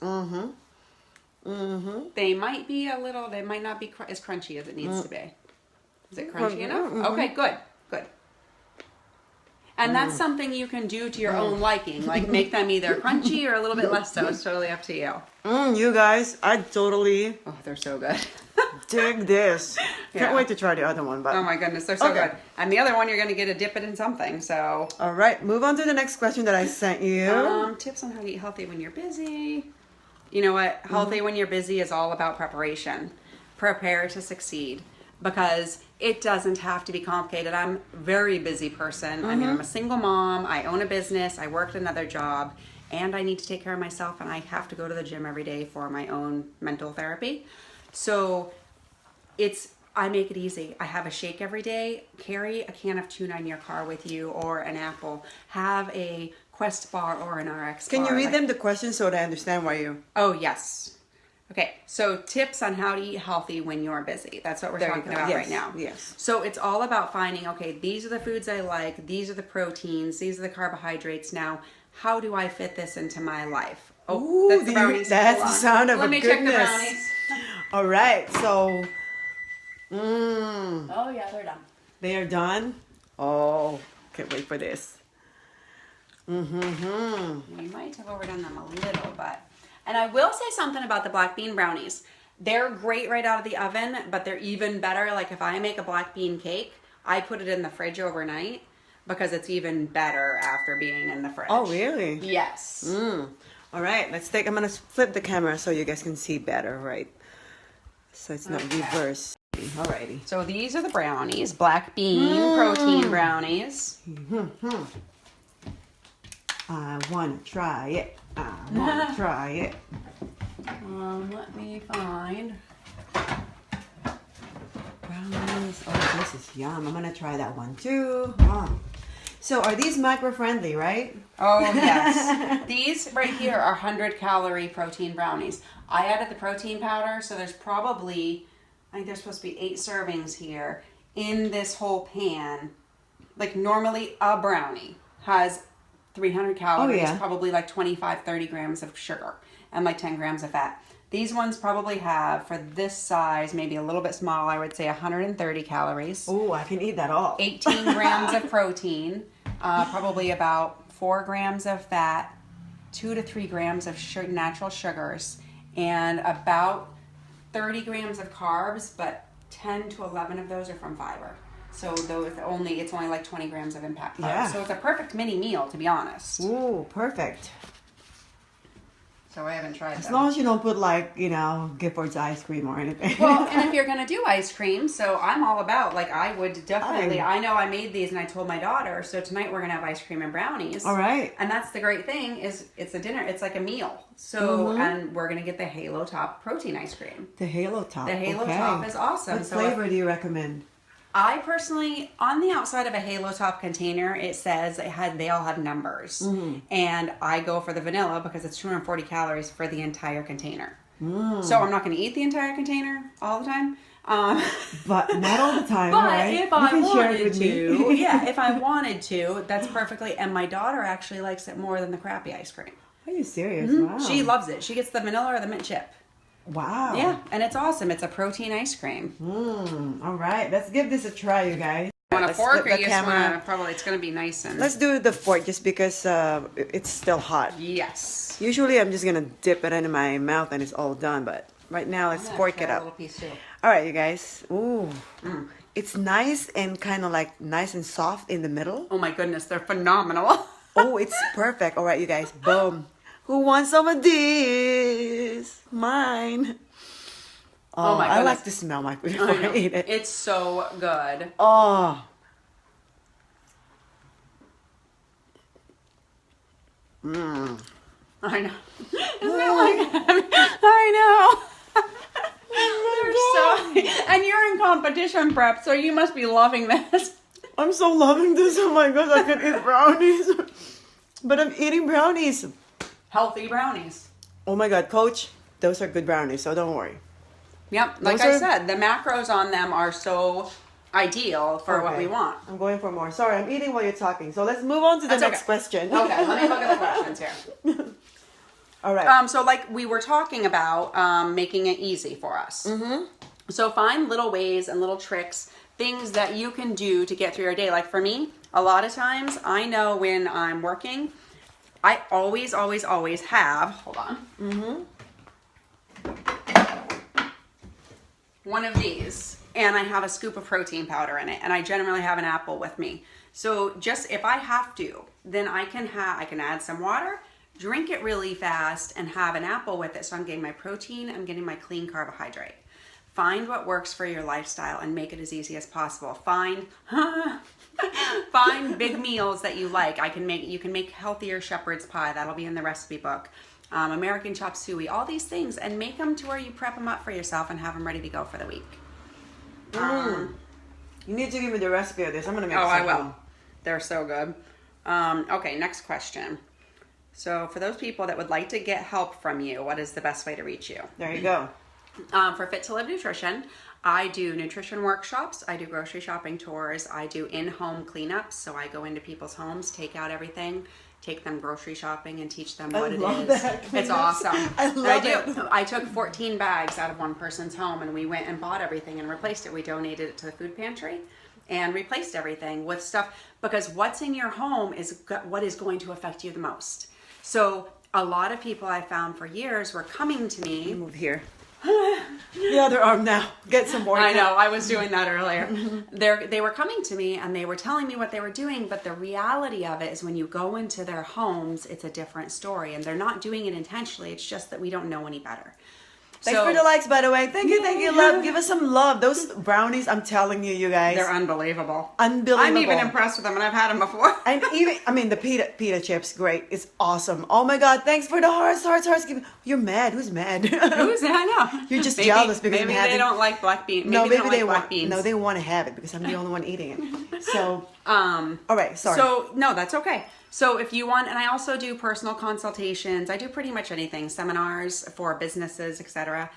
They might be a little. They might not be as crunchy as it needs to be. Is it crunchy enough? Okay, good, good. And that's something you can do to your own liking. Like make them either crunchy or a little bit less so. It's totally up to you. You guys, I totally Oh, they're so good. dig this. Can't Yeah. wait to try the other one. But Oh my goodness, they're so Okay. good. And the other one, you're going to get to dip it in something. So, all right, move on to the next question that I sent you. tips on how to eat healthy when you're busy. You know what? Healthy when you're busy is all about preparation. Prepare to succeed because it doesn't have to be complicated. I'm a very busy person. I mean, I'm a single mom. I own a business. I worked another job. And I need to take care of myself. And I have to go to the gym every day for my own mental therapy. So I make it easy. I have a shake every day. Carry a can of tuna in your car with you or an apple. Have a Quest bar or an RX Can bar. you read Like- them the questions so that I understand why you? Oh, yes. Okay, so tips on how to eat healthy when you're busy. That's what we're There you talking go. about Yes, right now. yes. So it's all about finding, okay, these are the foods I like, these are the proteins, these are the carbohydrates. Now, how do I fit this into my life? Oh, Ooh, that's the brownies. that's Hold the on. sound of Let a me check the goodness. brownies. All right, so Oh, yeah, they're done. they are done. Oh, can't wait for this. We might have overdone them a little, but... And I will say something about the black bean brownies. They're great right out of the oven, but they're even better. Like if I make a black bean cake, I put it in the fridge overnight because it's even better after being in the fridge. Oh, really? Yes. All right, I'm gonna flip the camera so you guys can see better, right? So it's not Okay. reverse. Alrighty. So these are the brownies, black bean protein brownies. I wanna try it. I wanna try it. Let me find. Brownies. Oh, this is yum. I'm gonna try that one too. So are these macro-friendly, right? Oh, yes. These right here are 100-calorie protein brownies. I added the protein powder, so there's probably, I think there's supposed to be 8 servings here in this whole pan. Like normally a brownie has 300 calories, yeah. probably like 25, 30 grams of sugar and like 10 grams of fat. These ones probably have, for this size, maybe a little bit small, I would say 130 calories. Oh, I can eat that all. 18 grams of protein, probably about 4 grams of fat, 2 to 3 grams of natural sugars, and about 30 grams of carbs, but 10 to 11 of those are from fiber. So those it's only like 20 grams of impact carbs. Yeah. So it's a perfect mini meal, to be honest. Ooh, perfect. So I haven't tried As them. long as you don't put Gifford's ice cream or anything. Well, and if you're going to do ice cream, so I'm all about, like, I would definitely, I know I made these and I told my daughter, so tonight we're going to have ice cream and brownies. All right. And that's the great thing is it's a dinner, it's like a meal. So, and we're going to get the Halo Top protein ice cream. The Halo Top. The Halo okay. Top is awesome. What So flavor do you recommend? I personally, on the outside of a Halo Top container, it says they all have numbers. And I go for the vanilla because it's 240 calories for the entire container. So I'm not going to eat the entire container all the time. But not all the time, But right? if You I can share it wanted with me. to, yeah, if I wanted to, that's perfectly. And my daughter actually likes it more than the crappy ice cream. Are you serious? Wow. She loves it. She gets the vanilla or the mint chip. Wow. Yeah, and it's awesome. It's a protein ice cream. All right, let's give this a try, you guys. On a Let's fork, flip or the you just camera. want to probably, it's going to be nice and... Let's do the fork just because it's still hot. Yes. Usually I'm just gonna dip it into my mouth and it's all done, but right now let's fork it A up. little piece too. All right, you guys. Ooh, it's nice and kind of like nice and soft in the middle. Oh my goodness, they're phenomenal. Oh, it's perfect. All right, you guys. Boom. Who wants some of this? Mine. Oh my I like goodness. to smell my food I before I know. eat it. It's so good. Oh, I know. Isn't it like, I know. They're so, and you're in competition prep, so you must be loving this. I'm so loving this. Oh my gosh, I could eat brownies. But I'm eating brownies. Healthy brownies. Oh my God, Coach, those are good brownies, so don't worry. Yep, like I said, the macros on them are so ideal for what we want. I'm going for more. Sorry, I'm eating while you're talking. So let's move on to the next question. Okay, let me look at the questions here. All right. So like we were talking about making it easy for us. Mm-hmm. So find little ways and little tricks, things that you can do to get through your day. Like for me, a lot of times I know when I'm working, I always have, hold on, one of these, and I have a scoop of protein powder in it, and I generally have an apple with me. So just if I have to, then I can add some water, drink it really fast, and have an apple with it. So I'm getting my protein, I'm getting my clean carbohydrate. Find what works for your lifestyle and make it as easy as possible. Find big meals that you like. You can make healthier shepherd's pie. That'll be in the recipe book. American chop suey, all these things, and make them to where you prep them up for yourself and have them ready to go for the week. You need to give me the recipe of this. I'm gonna make. I will. They're so good. Okay, next question. So for those people that would like to get help from you, what is the best way to reach you? There you go. For Fit to Live Nutrition, I do nutrition workshops, I do grocery shopping tours, I do in-home cleanups. So I go into people's homes, take out everything, take them grocery shopping, and teach them what it is. It's awesome. I love it. I took 14 bags out of one person's home, and we went and bought everything and replaced it. We donated it to the food pantry and replaced everything with stuff, because what's in your home is what is going to affect you the most. So a lot of people I found for years were coming to me. Move here. The other arm now. Get some more. I know. I was doing that earlier. They were coming to me and they were telling me what they were doing, but the reality of it is when you go into their homes, it's a different story, and they're not doing it intentionally. It's just that we don't know any better. Thanks for the likes, by the way. Thank you, love. Give us some love. Those brownies, I'm telling you, you guys. They're unbelievable. Unbelievable. I'm even impressed with them, and I've had them before. And even, the pita chips, great. It's awesome. Oh my God, thanks for the hearts. You're mad. Who's mad? I know. You're just jealous because maybe they don't like black beans. No, maybe they don't like want black beans. No, they want to have it because I'm the only one eating it. So, all right, sorry. So, no, that's okay. So if you want, and I also do personal consultations. I do pretty much anything, seminars for businesses, etc.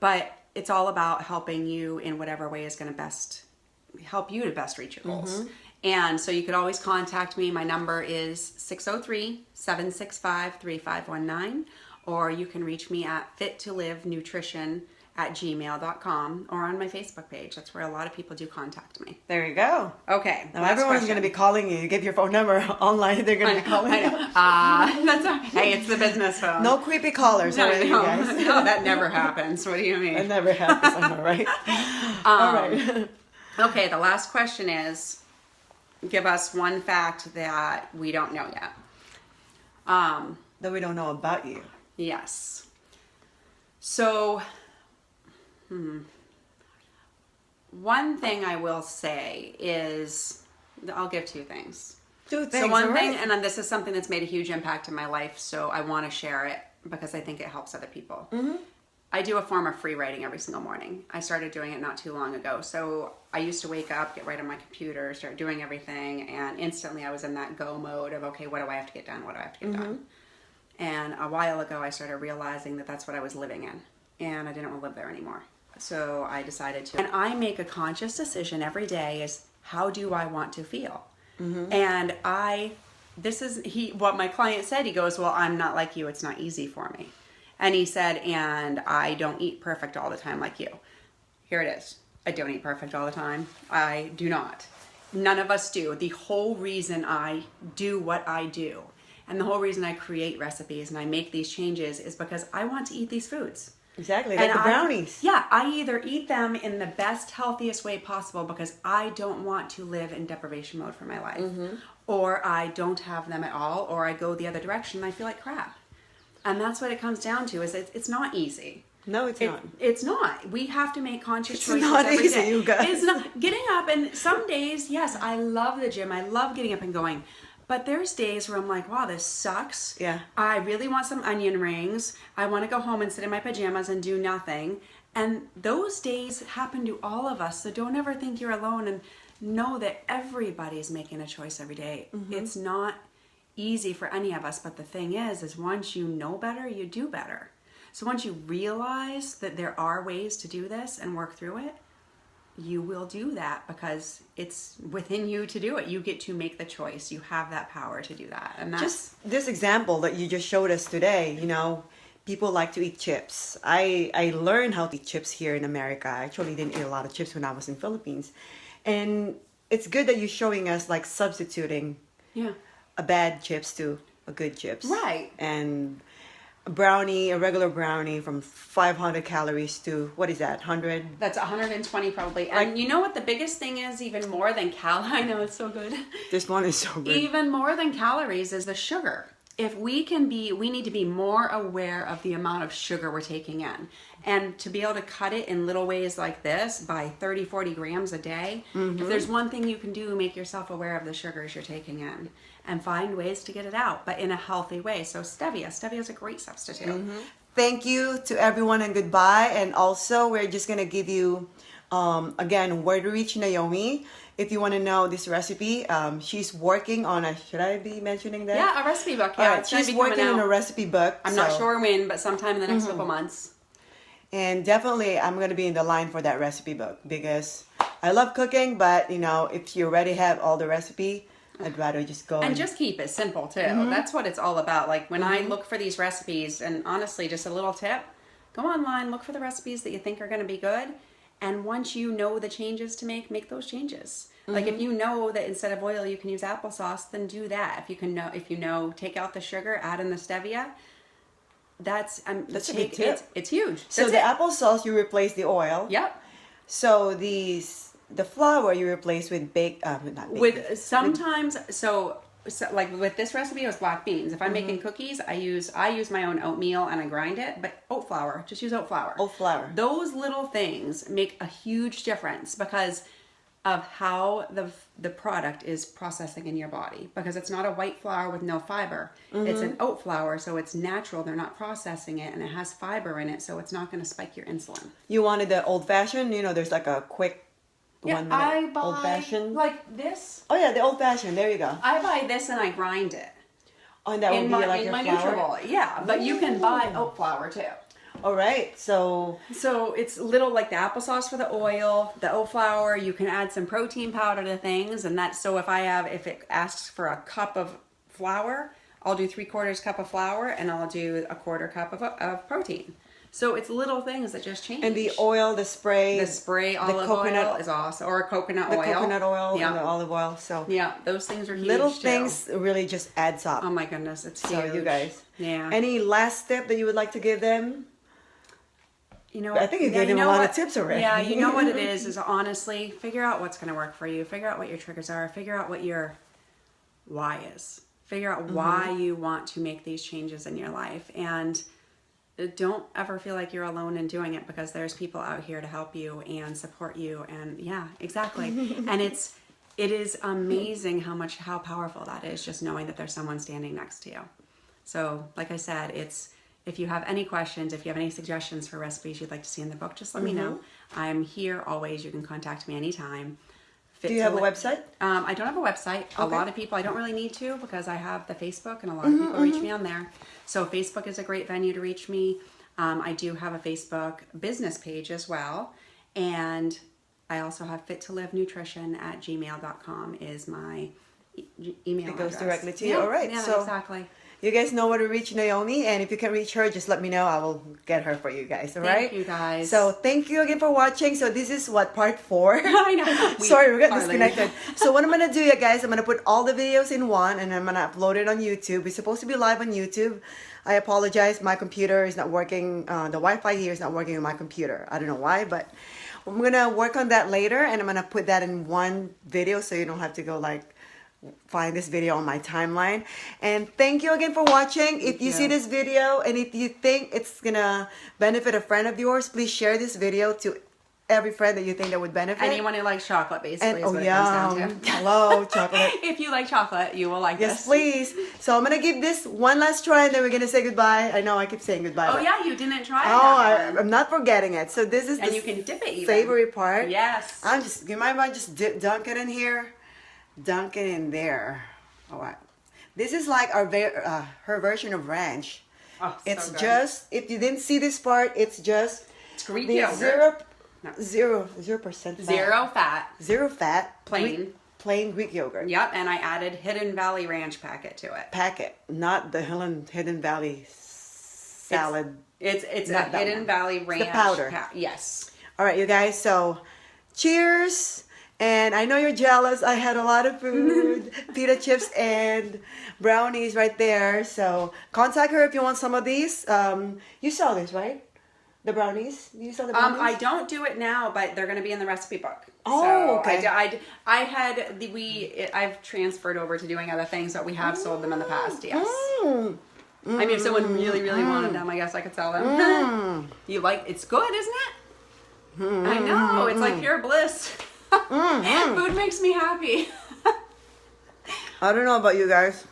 But it's all about helping you in whatever way is going to best help you to best reach your goals. And so you could always contact me. My number is 603-765-3519, or you can reach me at fittolivenutrition@gmail.com or on my Facebook page. That's where a lot of people do contact me. There you go. Okay. Now everyone's going to be calling you. You give your phone number online, they're going to be calling you. That's hey, it's the business phone. No creepy callers, you guys. No, that never happens. What do you mean? That never happens, I know, right? All right. Okay, the last question is, give us one fact that we don't know yet. That we don't know about you. Yes. So, one thing I will say is, I'll give two things. Two things. So one thing, and then this is something that's made a huge impact in my life, so I want to share it because I think it helps other people. I do a form of free writing every single morning. I started doing it not too long ago. So I used to wake up, get right on my computer, start doing everything, and instantly I was in that go mode of, okay, what do I have to get done? What do I have to get done? And a while ago, I started realizing that that's what I was living in, and I didn't want to live there anymore. So I decided to. And I make a conscious decision every day is, how do I want to feel? And what my client said, he goes, well, I'm not like you. It's not easy for me. And he said, and I don't eat perfect all the time like you. Here it is. I don't eat perfect all the time. I do not. None of us do. The whole reason I do what I do, and the whole reason I create recipes and I make these changes, is because I want to eat these foods. Exactly, like the brownies. I either eat them in the best, healthiest way possible because I don't want to live in deprivation mode for my life, or I don't have them at all, or I go the other direction and I feel like crap. And that's what it comes down to, is it's not easy. No, it's not. It's not. We have to make conscious choices every day. It's not easy, you guys. It's not. Getting up, and some days, yes, I love the gym. I love getting up and going. But there's days where I'm like, wow, this sucks. Yeah. I really want some onion rings. I want to go home and sit in my pajamas and do nothing. And those days happen to all of us. So don't ever think you're alone, and know that everybody's making a choice every day. It's not easy for any of us. But the thing is once you know better, you do better. So once you realize that there are ways to do this and work through it, you will do that because it's within you to do it. You get to make the choice. You have that power to do that. And that's Just this example that you just showed us today, you know, people like to eat chips. I learned how to eat chips here in America. I actually didn't eat a lot of chips when I was in Philippines. And it's good that you're showing us like substituting a bad chips to a good chips. Right. And a regular brownie from 500 calories to, what is that, 100? That's 120 probably. And you know what the biggest thing is, even more than I know it's so good. This one is so good. Even more than calories is the sugar. If we need to be more aware of the amount of sugar we're taking in. And to be able to cut it in little ways like this by 30, 40 grams a day, if there's one thing you can do, make yourself aware of the sugars you're taking in and find ways to get it out, but in a healthy way. So stevia is a great substitute. Thank you to everyone and goodbye. And also, we're just going to give you, again, where to reach Naomi. If you want to know this recipe, she's working on should I be mentioning that? Yeah, a recipe book. Yeah, all right, she's working on a recipe book. I'm not sure when, but sometime in the next couple months. And definitely, I'm going to be in the line for that recipe book because I love cooking, but, you know, if you already have all the recipe, I'd rather just go and just keep it simple too. That's what it's all about. Like when I look for these recipes, and honestly, just a little tip, go online, look for the recipes that you think are going to be good. And once you know the changes to make those changes. Like if you know that instead of oil you can use applesauce, then do that. If you know, take out the sugar, add in the stevia. That's a big tip. It's huge. So the applesauce, you replace the oil. Yep. So the flour you replace with so like with this recipe, it was black beans. If I'm making cookies, I use my own oatmeal and I grind it. But oat flour, just use oat flour. Oat flour. Those little things make a huge difference because of how the product is processing in your body. Because it's not a white flour with no fiber. It's an oat flour, so it's natural. They're not processing it, and it has fiber in it, so it's not going to spike your insulin. You wanted the old-fashioned? You know, there's like a quick 1 minute I buy old-fashioned. like this. Oh yeah, the old-fashioned. There you go. I buy this and I grind it. Oh, and that would be like your flour? Nutribullet. Yeah, but you can buy oat flour too. All right, so it's little like the applesauce for the oil, the oat flour. You can add some protein powder to things, and that's so if it asks for a cup of flour, I'll do 3/4 cup of flour, and I'll do a 1/4 cup of protein. So it's little things that just change. and the oil, the spray olive oil is awesome, or coconut oil. The coconut oil, and the olive oil. So yeah, those things are huge. Little too. things really just adds up. Oh my goodness, it's huge. So you guys, yeah. Any last tip that you would like to give them? You know, I think you gave them a lot of tips already. Yeah, you know what it is honestly, figure out what's going to work for you. Figure out what your triggers are. Figure out what your why is. Figure out why you want to make these changes in your life. And don't ever feel like you're alone in doing it, because there's people out here to help you and support you. And yeah, exactly. And it is amazing how powerful that is, just knowing that there's someone standing next to you. So like I said, if you have any questions, if you have any suggestions for recipes you'd like to see in the book, just let me know. I'm here always. You can contact me anytime. Do you have a website? I don't have a website. Okay. A lot of people, I don't really need to, because I have the Facebook, and a lot of people reach me on there. So Facebook is a great venue to reach me. I do have a Facebook business page as well. And I also have fittolivenutrition@gmail.com is my email address. It goes directly to you. All right. Yeah, so exactly. You guys know where to reach Naomi, and if you can reach her, just let me know. I will get her for you guys, all right? Thank you, guys. So thank you again for watching. So this is part 4. I know. Sorry, we got disconnected. So what I'm going to do, you guys, I'm going to put all the videos in one, and I'm going to upload it on YouTube. We're supposed to be live on YouTube. I apologize. My computer is not working. The Wi-Fi here is not working on my computer. I don't know why, but I'm going to work on that later, and I'm going to put that in one video so you don't have to go find this video on my timeline. And thank you again for watching. If you see this video and if you think it's gonna benefit a friend of yours, please share this video to every friend that you think that would benefit. Anyone who likes chocolate, basically, And is what it comes down to. hello, chocolate. If you like chocolate, you will like Yes, this. please. So I'm gonna give this one last try, and then we're gonna say goodbye. I know I keep saying goodbye. Oh but- yeah, you didn't try Oh, that I'm not forgetting it. So this is And the you can dip it even. savory part. Yes. You might want to just dunk it in here, dunk it in there. All right. This is like her version of ranch. Oh, so It's good. just, if you didn't see this part, it's just It's Greek the yogurt. 0% fat. Zero fat. Zero fat. Plain. Plain Greek yogurt. Yep, and I added Hidden Valley Ranch packet to it. Packet, not the Hidden Valley salad. It's a Not that Hidden one. Valley It's Ranch the powder. Yes. All right, you guys. So, cheers. And I know you're jealous. I had a lot of food, pita chips and brownies right there. So contact her if you want some of these. You saw this, right? The brownies. You saw the brownies. I don't do it now, but they're going to be in the recipe book. Oh, so okay. I've transferred over to doing other things, but we have sold them in the past. Yes. Mm. I mean, if someone really, really wanted them, I guess I could sell them. It's good, isn't it? I know. It's like pure bliss. Food makes me happy. I don't know about you guys.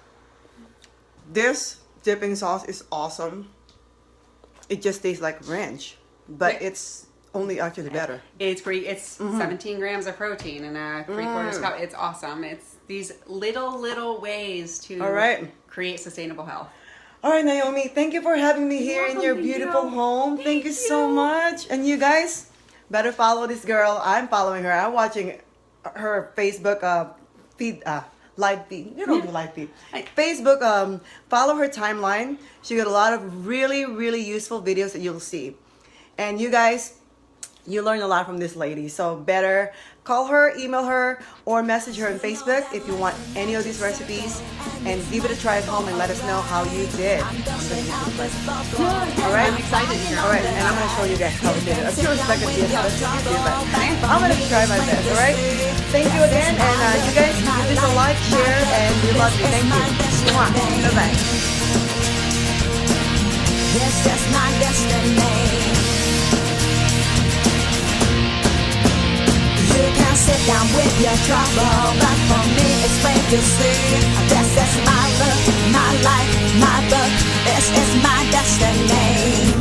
This dipping sauce is awesome. It just tastes like ranch, but Wait. it's only actually better. It's great. It's 17 grams of protein in a 3/4 cup. It's awesome. It's these little ways to All right. create sustainable health. All right, Naomi, thank you for having me here in welcome. your Thank beautiful you. home. Thank you so you. much. And you guys better follow this girl. I'm following her. I'm watching her Facebook feed, live feed. You don't do live feed. Facebook, follow her timeline. She got a lot of really, really useful videos that you'll see. And you guys, you learn a lot from this lady. So better call her, email her, or message her on Facebook if you want any of these recipes. And give it a try at home and let us know how you did. All right? I'm excited to hear. All right, and I'm going to show you guys how we did it. I'm sure it's not going to be as good as you, but I'm going to try my best, all right? Thank you again, and you guys give this a like, share, and we love you. Thank you. Mwah. Bye-bye. Yes, that's my destiny. You can sit down with your trouble, but for me it's plain to see. This is my look, my life, my book. This is my destiny.